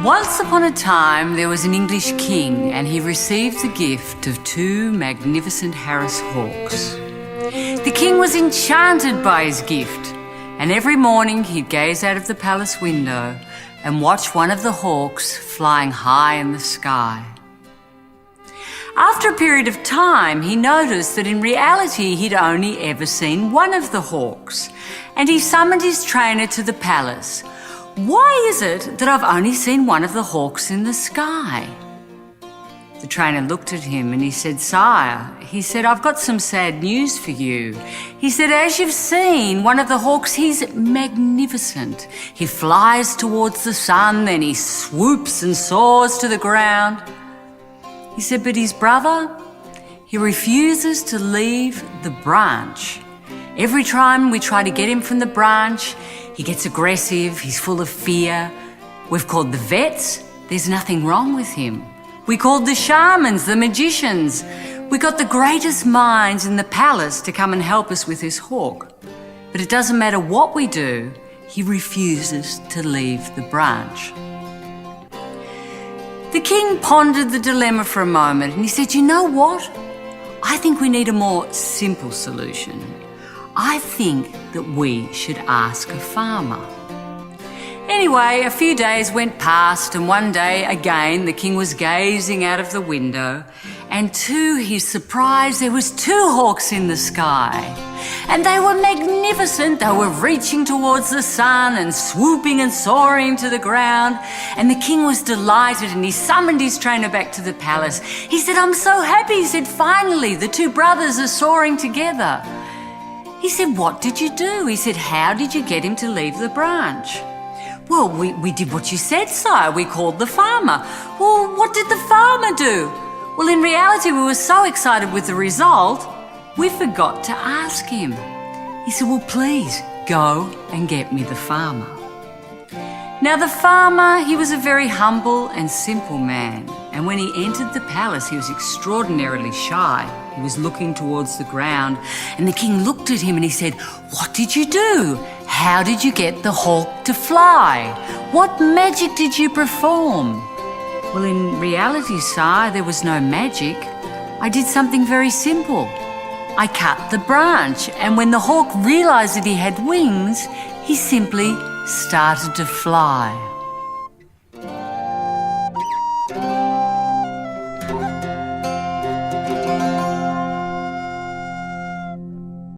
Once upon a time, there was an English king, and he received the gift of two magnificent Harris hawks. The king was enchanted by his gift, and every morning he'd gaze out of the palace window and watch one of the hawks flying high in the sky. After a period of time, he noticed that in reality he'd only ever seen one of the hawks, and he summoned his trainer to the palace. "Why is it that I've only seen one of the hawks in the sky?" The trainer looked at him and he said, "Sire," he said, "I've got some sad news for you." He said, "As you've seen, one of the hawks, he's magnificent. He flies towards the sun, then he swoops and soars to the ground." He said, "But his brother, he refuses to leave the branch. Every time we try to get him from the branch, he gets aggressive, he's full of fear. We've called the vets, there's nothing wrong with him. We called the shamans, the magicians. We got the greatest minds in the palace to come and help us with this hawk. But it doesn't matter what we do, he refuses to leave the branch." The king pondered the dilemma for a moment and he said, "You know what? I think we need a more simple solution. I think that we should ask a farmer." Anyway, a few days went past, and one day again the king was gazing out of the window, and to his surprise there was two hawks in the sky. And they were magnificent. They were reaching towards the sun and swooping and soaring to the ground. And the king was delighted and he summoned his trainer back to the palace. He said, "I'm so happy." He said, "Finally, the two brothers are soaring together." He said, "What did you do?" He said, "How did you get him to leave the branch?" "Well, we did what you said, sire. We called the farmer." "Well, what did the farmer do?" "Well, in reality, we were so excited with the result, we forgot to ask him." He said, "Well, please go and get me the farmer." Now the farmer, he was a very humble and simple man, and when he entered the palace he was extraordinarily shy. He was looking towards the ground, and the king looked at him and he said, "What did you do? How did you get the hawk to fly? What magic did you perform?" "Well, in reality, sire, there was no magic. I did something very simple. I cut the branch, and when the hawk realized that he had wings, he simply started to fly."